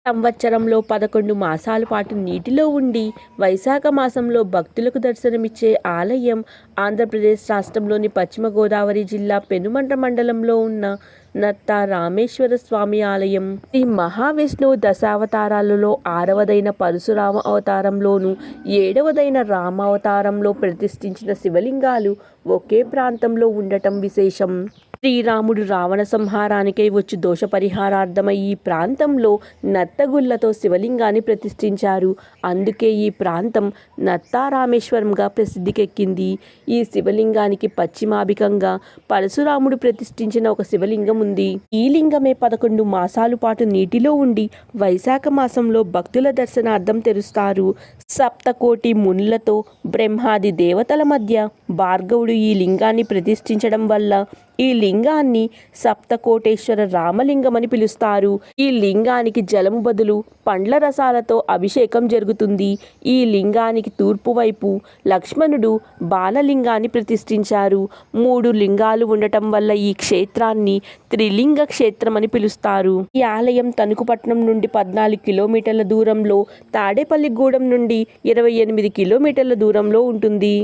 సంవత్సరంలో 11 మాసాల పాటు నీటిలో ఉండి వైశాఖ మాసంలో భక్తులకు దర్శనమిచ్చే ఆలయం ఆంధ్రప్రదేశ్ రాష్ట్రంలోని పశ్చిమ గోదావరి జిల్లా పెనుమంట్ర మండలంలో ఉన్న నత్త రామేశ్వర స్వామి ఆలయం. శ్రీ మహావిష్ణువు దశావతారాలలో 6వదైన పరశురామ అవతారంలోను 7వదైన రామ అవతారంలో ప్రతిష్ఠించిన శివలింగాలు ఒకే ప్రాంతంలో ఉండటం విశేషం. శ్రీరాముడు రావణ సంహారానికై వచ్చి దోష పరిహారార్థమై ఈ ప్రాంతంలో నత్తగుళ్లతో శివలింగాన్ని ప్రతిష్ఠించారు. అందుకే ఈ ప్రాంతం నత్తారామేశ్వరంగా ప్రసిద్ధికెక్కింది. ఈ శివలింగానికి పశ్చిమాభికంగా పరశురాముడు ప్రతిష్ఠించిన ఒక శివలింగం ఉంది. ఈ లింగమే 11 మాసాల పాటు నీటిలో ఉండి వైశాఖ మాసంలో భక్తుల దర్శనార్థం తెరుస్తారు. సప్తకోటి మునులతో బ్రహ్మాది దేవతల మధ్య భార్గవుడు ఈ లింగాన్ని ప్రతిష్ఠించడం వల్ల ఈ లింగాన్ని సప్తకోటేశ్వర రామలింగమని పిలుస్తారు. ఈ లింగానికి జలము బదులు పండ్ల రసాలతో అభిషేకం జరుగుతుంది. ఈ లింగానికి తూర్పు వైపు లక్ష్మణుడు బాలలింగాన్ని ప్రతిష్ఠించారు. 3 లింగాలు ఉండటం వల్ల ఈ క్షేత్రాన్ని త్రిలింగ క్షేత్రమని పిలుస్తారు. ఈ ఆలయం తణుకుపట్నం నుండి 14 కిలోమీటర్ల దూరంలో, తాడేపల్లిగూడెం నుండి 28 కిలోమీటర్ల దూరంలో ఉంటుంది.